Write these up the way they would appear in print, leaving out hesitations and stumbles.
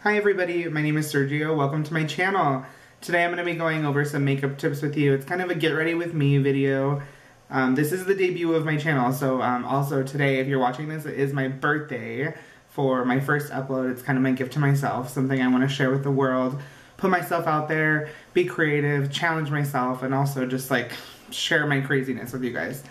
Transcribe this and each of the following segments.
Hi everybody, my name is Sergio. Welcome to my channel. Today I'm going to be going over some makeup tips with you. It's kind of a get ready with me video. This is the debut of my channel, so also today, if you're watching this, it is my birthday for my first upload. It's kind of my gift to myself, something I want to share with the world, put myself out there, be creative, challenge myself, and also just like share my craziness with you guys.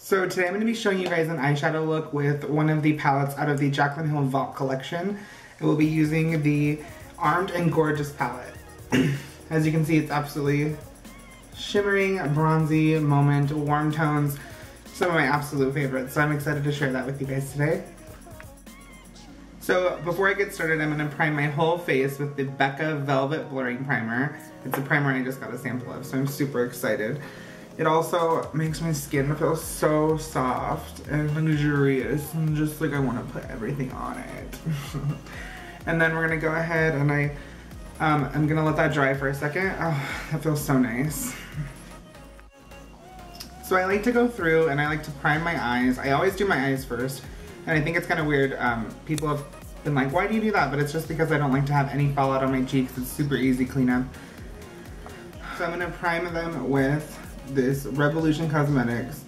So today I'm going to be showing you guys an eyeshadow look with one of the palettes out of the Jaclyn Hill Vault collection. I will be using the Armed and Gorgeous palette. As you can see, it's absolutely shimmering, bronzy, moment, warm tones. Some of my absolute favorites, so I'm excited to share that with you guys today. So before I get started, I'm going to prime my whole face with the Becca Velvet Blurring Primer. It's a primer I just got a sample of, so I'm super excited. It also makes my skin feel so soft and luxurious, and just like I want to put everything on it. And then we're gonna go ahead and I'm gonna let that dry for a second. Oh, that feels so nice. So I like to go through and I like to prime my eyes. I always do my eyes first, and I think it's kind of weird. People have been like, why do you do that? But it's just because I don't like to have any fallout on my cheeks. It's super easy cleanup. So I'm gonna prime them with this Revolution Cosmetics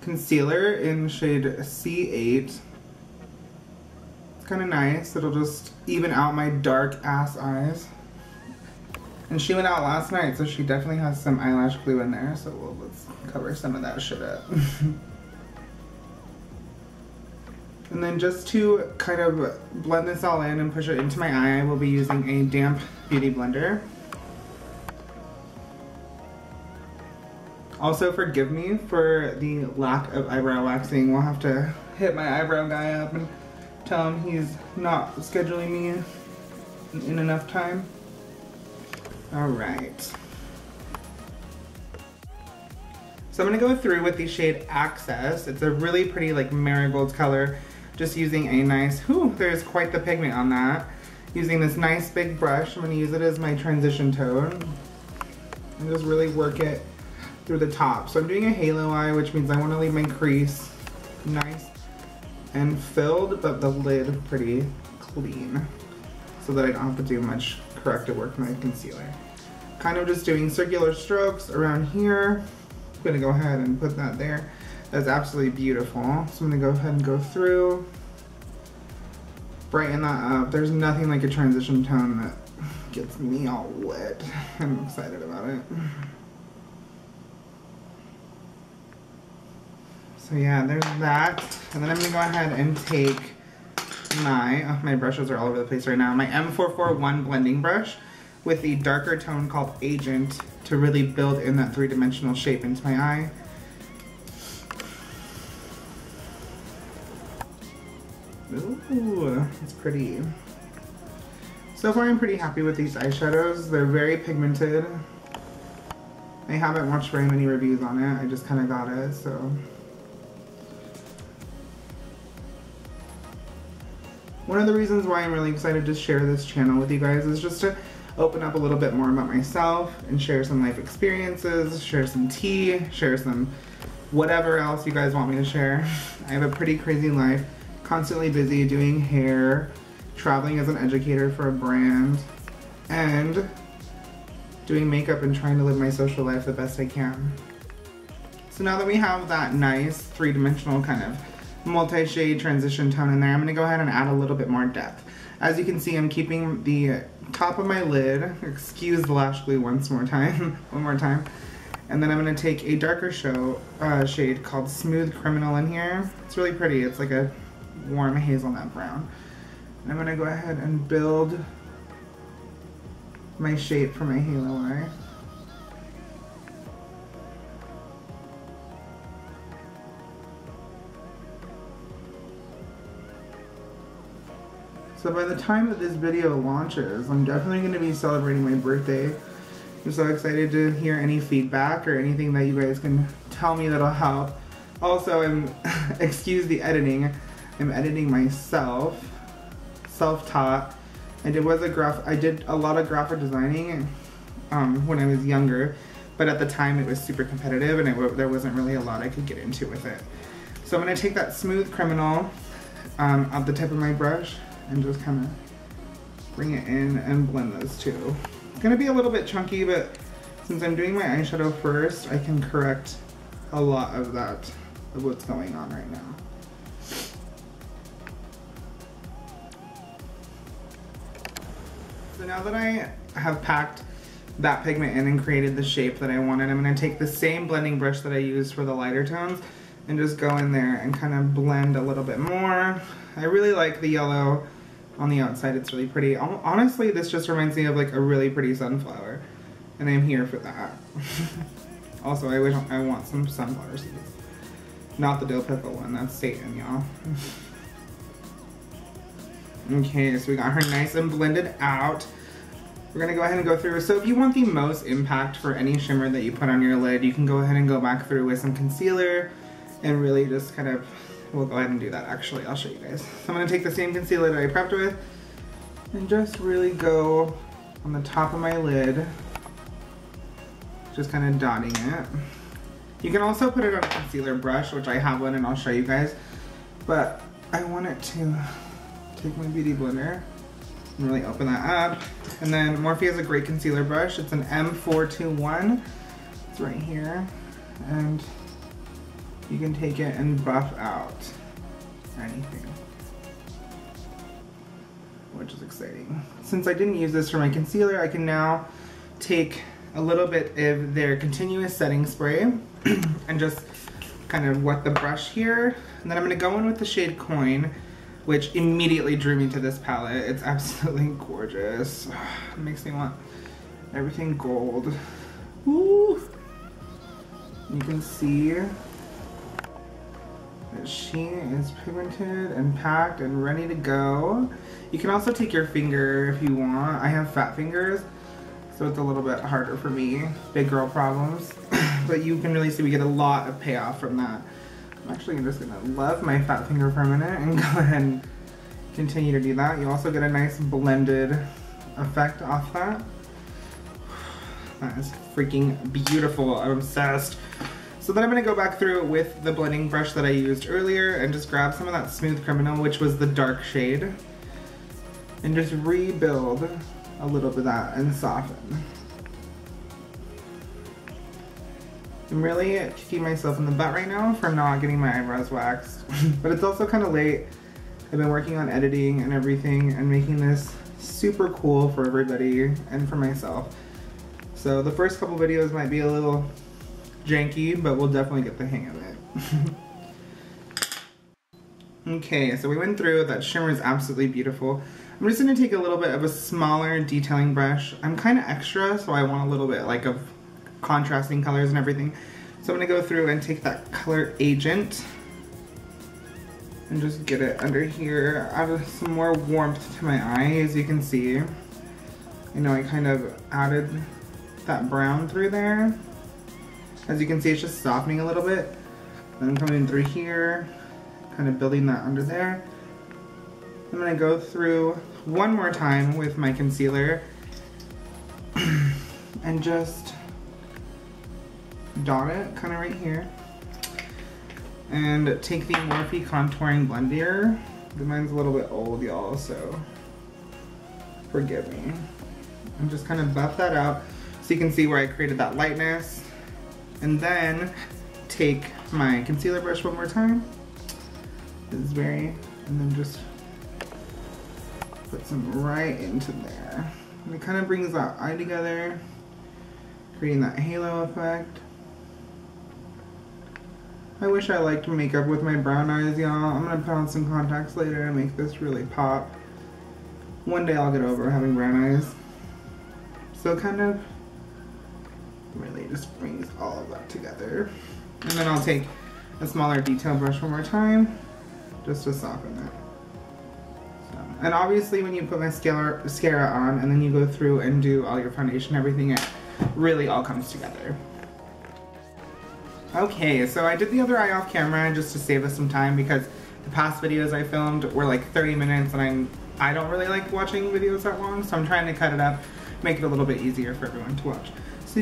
concealer in shade C8. It's kind of nice. It'll just even out my dark ass eyes. And she went out last night, so she definitely has some eyelash glue in there, so let's cover some of that shit up. And then just to kind of blend this all in and push it into my eye, I will be using a damp beauty blender. Also, forgive me for the lack of eyebrow waxing. We'll have to hit my eyebrow guy up and tell him he's not scheduling me in enough time. Alright. So I'm going to go through with the shade Access. It's a really pretty like marigold color. Just using a nice, there's quite the pigment on that. Using this nice big brush, I'm going to use it as my transition tone. And just really work it through the top. So I'm doing a halo eye, which means I want to leave my crease nice and filled, but the lid pretty clean, so that I don't have to do much corrective work with my concealer. Kind of just doing circular strokes around here. I'm gonna go ahead and put that there. That's absolutely beautiful. So I'm gonna go ahead and go through, brighten that up. There's nothing like a transition tone that gets me all wet. I'm excited about it. So yeah, there's that. And then I'm gonna go ahead and take my brushes are all over the place right now, my M441 blending brush with the darker tone called Agent to really build in that three-dimensional shape into my eye. Ooh, it's pretty. So far I'm pretty happy with these eyeshadows. They're very pigmented. I haven't watched very many reviews on it. I just kind of got it, so. One of the reasons why I'm really excited to share this channel with you guys is just to open up a little bit more about myself and share some life experiences, share some tea, share some whatever else you guys want me to share. I have a pretty crazy life, constantly busy doing hair, traveling as an educator for a brand, and doing makeup and trying to live my social life the best I can. So now that we have that nice three-dimensional kind of multi-shade transition tone in there, I'm going to go ahead and add a little bit more depth. As you can see, I'm keeping the top of my lid, excuse the lash glue one more time, and then I'm going to take a darker shade called Smooth Criminal in here. It's really pretty. It's like a warm hazelnut brown. And I'm going to go ahead and build my shape for my halo eye. So by the time that this video launches, I'm definitely going to be celebrating my birthday. I'm so excited to hear any feedback or anything that you guys can tell me that'll help. Also, excuse the editing, I'm editing myself, self-taught. I did a lot of graphic designing when I was younger, but at the time it was super competitive and there wasn't really a lot I could get into with it. So I'm going to take that Smooth Criminal at the tip of my brush and just kind of bring it in and blend those two. It's gonna be a little bit chunky, but since I'm doing my eyeshadow first, I can correct a lot of that, of what's going on right now. So now that I have packed that pigment in and created the shape that I wanted, I'm gonna take the same blending brush that I used for the lighter tones and just go in there and kind of blend a little bit more. I really like the yellow on the outside, it's really pretty. Honestly, this just reminds me of like a really pretty sunflower, and I'm here for that. Also, I want some sunflower seeds. Not the dill pickle one, that's Satan, y'all. Okay, so we got her nice and blended out. We're gonna go ahead and go through. So if you want the most impact for any shimmer that you put on your lid, you can go ahead and go back through with some concealer and really just kind of, we'll go ahead and do that actually. I'll show you guys. So I'm gonna take the same concealer that I prepped with and just really go on the top of my lid, just kind of dotting it. You can also put it on a concealer brush, which I have one and I'll show you guys, but I want it to take my beauty blender and really open that up. And then Morphe has a great concealer brush. It's an M421. It's right here. And you can take it and buff out anything, which is exciting. Since I didn't use this for my concealer, I can now take a little bit of their continuous setting spray and just kind of wet the brush here. And then I'm gonna go in with the shade Coin, which immediately drew me to this palette. It's absolutely gorgeous. It makes me want everything gold. Woo! You can see that she is pigmented and packed and ready to go. You can also take your finger if you want. I have fat fingers, so it's a little bit harder for me. Big girl problems. But you can really see we get a lot of payoff from that. I'm actually just gonna love my fat finger for a minute and go ahead and continue to do that. You also get a nice blended effect off that. That is freaking beautiful. I'm obsessed. So then I'm gonna go back through with the blending brush that I used earlier and just grab some of that Smooth Criminal, which was the dark shade, and just rebuild a little bit of that and soften. I'm really kicking myself in the butt right now for not getting my eyebrows waxed. But it's also kind of late. I've been working on editing and everything and making this super cool for everybody and for myself. So the first couple videos might be a little janky, but we'll definitely get the hang of it. Okay, so we went through. That shimmer is absolutely beautiful. I'm just gonna take a little bit of a smaller detailing brush. I'm kind of extra, so I want a little bit like of contrasting colors and everything. So I'm gonna go through and take that color Agent and just get it under here, add some more warmth to my eye. As you can see, you know, I kind of added that brown through there. As you can see, it's just softening a little bit. Then I'm coming through here, kind of building that under there. I'm gonna go through one more time with my concealer and just dot it kind of right here, and take the Morphe contouring blender. Mine's a little bit old, y'all, so forgive me. And just kind of buff that out so you can see where I created that lightness. And then take my concealer brush one more time. And then just put some right into there. And it kind of brings that eye together, creating that halo effect. I wish I liked makeup with my brown eyes, y'all. I'm gonna put on some contacts later and make this really pop. One day I'll get over having brown eyes. So it kind of really just brings all of that together. And then I'll take a smaller detail brush one more time, just to soften it. So, and obviously when you put mascara on and then you go through and do all your foundation, everything, it really all comes together. Okay, so I did the other eye off camera just to save us some time, because the past videos I filmed were like 30 minutes and I don't really like watching videos that long, so I'm trying to cut it up, make it a little bit easier for everyone to watch. So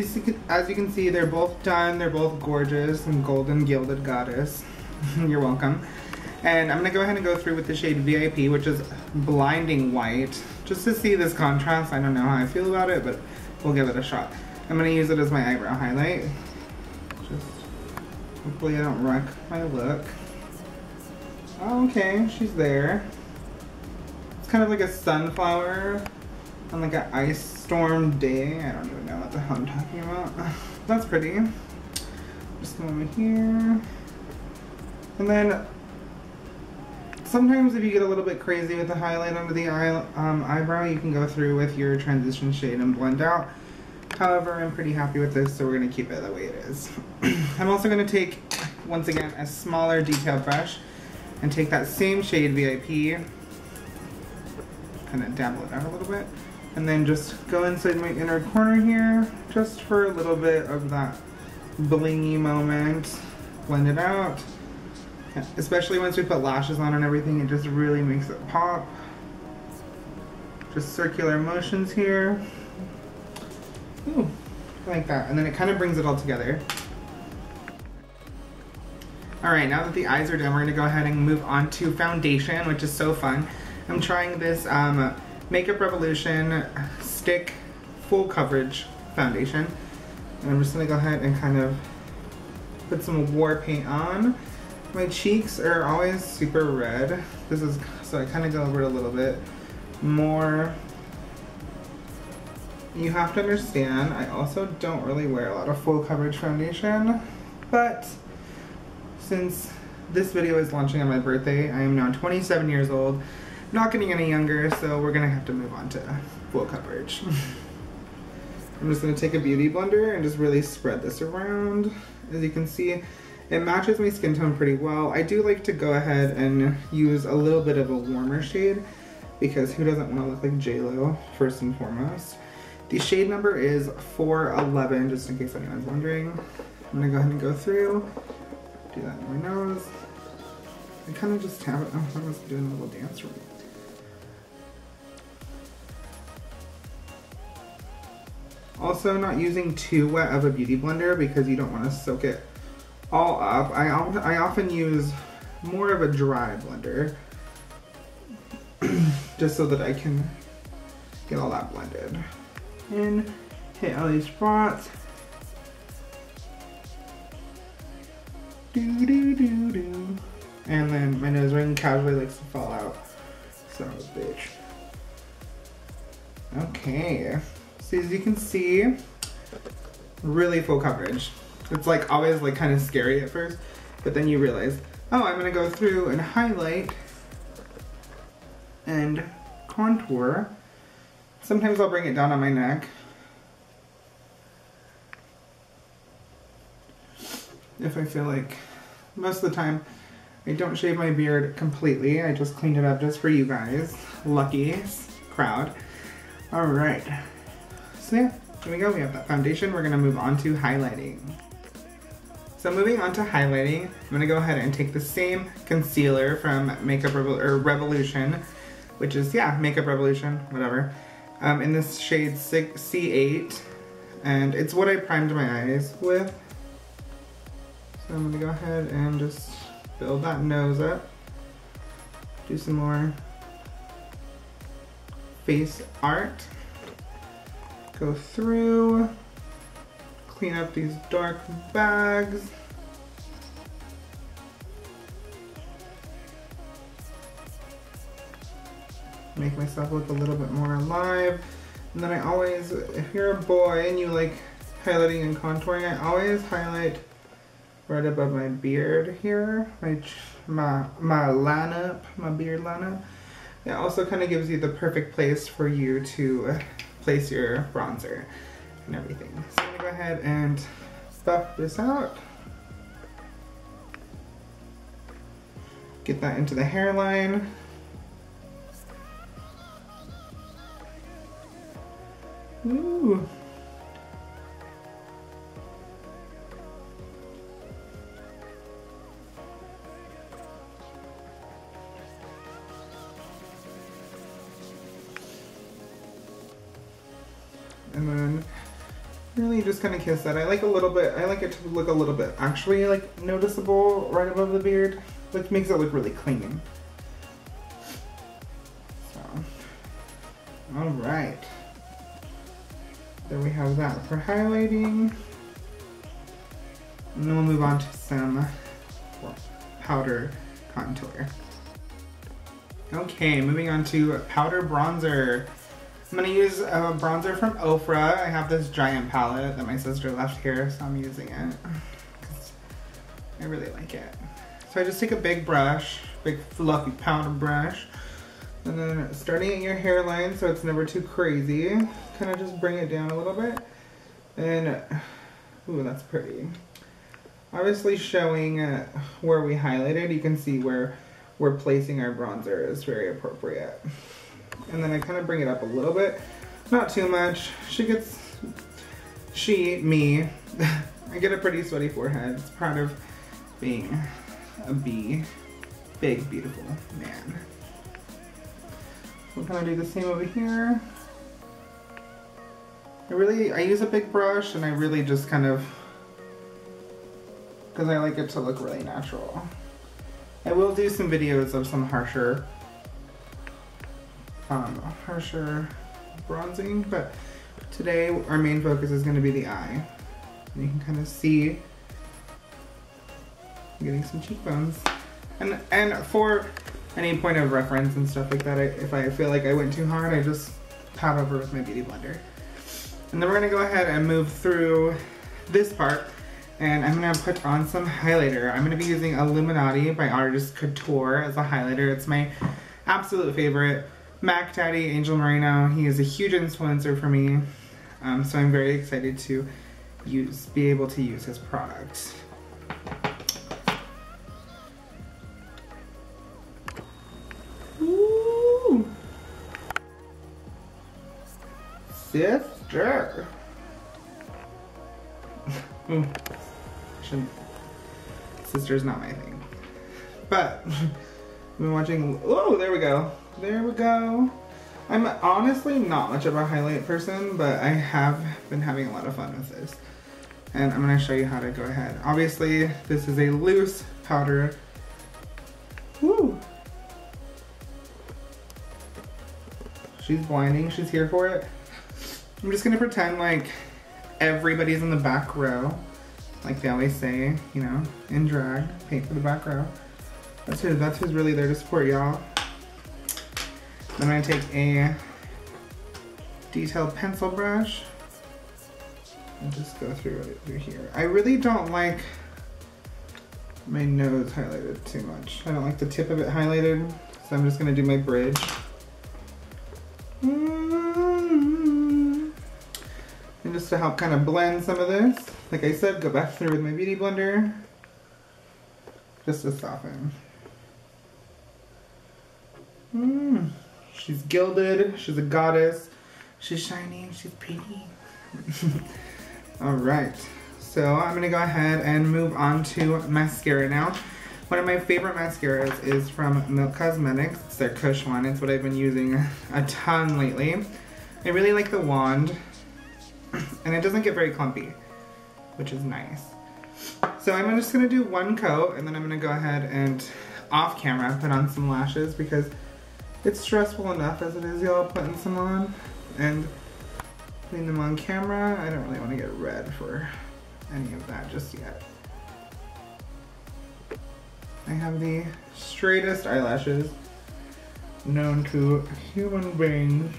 as you can see, they're both done, they're both gorgeous and golden gilded goddess. You're welcome. And I'm gonna go ahead and go through with the shade VIP, which is blinding white, just to see this contrast. I don't know how I feel about it, but we'll give it a shot. I'm gonna use it as my eyebrow highlight. Just hopefully I don't wreck my look. Oh, okay, she's there. It's kind of like a sunflower on like an ice storm day. I don't even know what the hell I'm talking about. That's pretty. Just go over here. And then sometimes if you get a little bit crazy with the highlight under the eyebrow, you can go through with your transition shade and blend out. However, I'm pretty happy with this, so we're going to keep it the way it is. I'm also going to take, once again, a smaller detailed brush and take that same shade VIP, kind of dabble it out a little bit, and then just go inside my inner corner here, just for a little bit of that blingy moment. Blend it out. Especially once we put lashes on and everything, it just really makes it pop. Just circular motions here. Ooh, like that. And then it kind of brings it all together. Alright, now that the eyes are done, we're going to go ahead and move on to foundation, which is so fun. I'm trying this Makeup Revolution Stick Full Coverage Foundation. And I'm just going to go ahead and kind of put some war paint on. My cheeks are always super red. This is, so I kind of go over it a little bit more. You have to understand, I also don't really wear a lot of full coverage foundation, but since this video is launching on my birthday, I am now 27 years old, not getting any younger, so we're gonna have to move on to full coverage. I'm just gonna take a beauty blender and just really spread this around. As you can see, it matches my skin tone pretty well. I do like to go ahead and use a little bit of a warmer shade, because who doesn't want to look like J-Lo, first and foremost. The shade number is 411, just in case anyone's wondering. I'm gonna go ahead and go through, do that in my nose. I kind of just have it, oh, I was doing a little dance for me. Also, not using too wet of a beauty blender because you don't want to soak it all up. I often use more of a dry blender just so that I can get all that blended. And hit all these spots. Do do do do. And then my nose ring casually likes to fall out. Son of a bitch. Okay. So as you can see, really full coverage. It's like always like kind of scary at first, but then you realize, oh, I'm gonna go through and highlight and contour. Sometimes I'll bring it down on my neck. If I feel like, most of the time, I don't shave my beard completely. I just cleaned it up just for you guys. Lucky crowd. All right. So yeah, here we go. We have that foundation. We're gonna move on to highlighting. So moving on to highlighting, I'm gonna go ahead and take the same concealer from Makeup Revolution, which is, yeah, Makeup Revolution, whatever. In this shade C8, and it's what I primed my eyes with. So I'm gonna go ahead and just build that nose up. Do some more face art. Go through, clean up these dark bags. Make myself look a little bit more alive. And then I always, if you're a boy and you like highlighting and contouring, I always highlight right above my beard here, my lineup, my beard lineup. It also kind of gives you the perfect place for you to place your bronzer and everything. So I'm gonna go ahead and buff this out. Get that into the hairline. Ooh. And then really just kind of kiss that. I like a little bit, I like it to look a little bit actually like noticeable right above the beard. which makes it look really clean. So, all right. There we have that for highlighting. And then we'll move on to some powder contour. Okay, moving on to powder bronzer. I'm gonna use a bronzer from Ofra. I have this giant palette that my sister left here, so I'm using it. I really like it. So I just take a big brush, big fluffy powder brush, and then starting at your hairline so it's never too crazy, kind of just bring it down a little bit. And, ooh, that's pretty. Obviously showing where we highlighted, you can see where we're placing our bronzer is very appropriate. And then I kind of bring it up a little bit, not too much. Me, I get a pretty sweaty forehead. It's proud of being a big, beautiful man. We'll kind of do the same over here. I use a big brush and I really just kind of, because I like it to look really natural. I will do some videos of some harsher bronzing, but today our main focus is going to be the eye. And you can kind of see I'm getting some cheekbones. And for any point of reference and stuff like that, if I feel like I went too hard, I just pat over with my beauty blender. And then we're going to go ahead and move through this part, and I'm going to put on some highlighter. I'm going to be using Illuminati by Artist Couture as a highlighter. It's my absolute favorite. Mac Daddy Angel Merino, he is a huge influencer for me, so I'm very excited to be able to use his product. Ooh. Sister. Sister's not my thing, but I've been watching. Oh, there we go. There we go. I'm honestly not much of a highlight person, but I have been having a lot of fun with this. And I'm going to show you how to go ahead. Obviously, this is a loose powder. Woo! She's blinding. She's here for it. I'm just going to pretend like everybody's in the back row. Like they always say, you know, in drag, paint for the back row. That's who's really there to support y'all. Then I'm going to take a detailed pencil brush and just go through here. I really don't like my nose highlighted too much. I don't like the tip of it highlighted, so I'm just going to do my bridge. And just to help kind of blend some of this, like I said, go back through with my beauty blender just to soften. She's gilded, she's a goddess, she's shiny, she's pretty. Alright, so I'm going to go ahead and move on to mascara now. One of my favorite mascaras is from Milk Cosmetics. It's their Kush one. It's what I've been using a ton lately. I really like the wand, and it doesn't get very clumpy, which is nice. So I'm just going to do one coat, and then I'm going to go ahead and off camera put on some lashes because it's stressful enough as it is, y'all, putting some on. And putting them on camera, I don't really want to get red for any of that just yet. I have the straightest eyelashes known to human beings.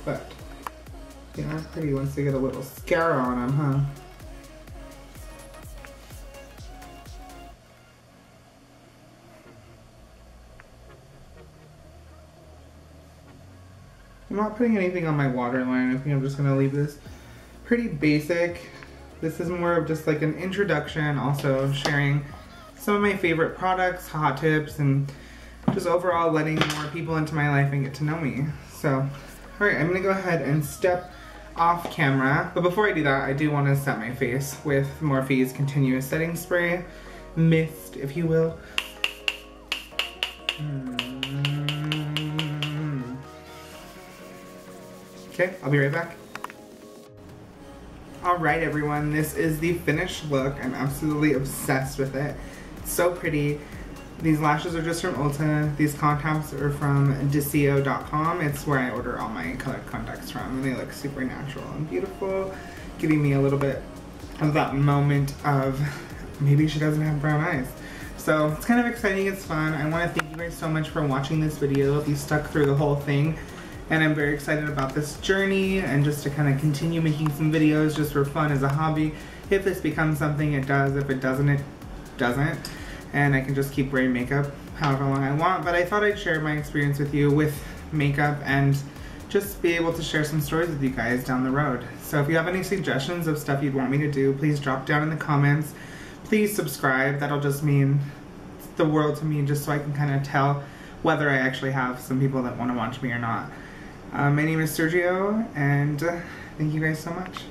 But they aren't pretty once they get a little scar on them, huh? I'm not putting anything on my waterline. I think I'm just gonna leave this pretty basic. This is more of just like an introduction, also sharing some of my favorite products, hot tips, and just overall letting more people into my life and get to know me. So, alright, I'm gonna go ahead and step off camera. But before I do that, I do want to set my face with Morphe's Continuous Setting Spray. Mist, if you will. Okay, I'll be right back. Alright everyone, this is the finished look. I'm absolutely obsessed with it. It's so pretty. These lashes are just from Ulta. These contacts are from Desio.com. It's where I order all my colored contacts from, and they look super natural and beautiful, giving me a little bit of that moment of maybe she doesn't have brown eyes. So it's kind of exciting, it's fun. I want to thank you guys so much for watching this video if you stuck through the whole thing. And I'm very excited about this journey and just to kind of continue making some videos just for fun as a hobby. If this becomes something, it does. If it doesn't, it doesn't. And I can just keep wearing makeup however long I want. But I thought I'd share my experience with you with makeup and just be able to share some stories with you guys down the road. So if you have any suggestions of stuff you'd want me to do, please drop down in the comments. Please subscribe. That'll just mean the world to me, just so I can kind of tell whether I actually have some people that want to watch me or not. My name is Sergio, and thank you guys so much.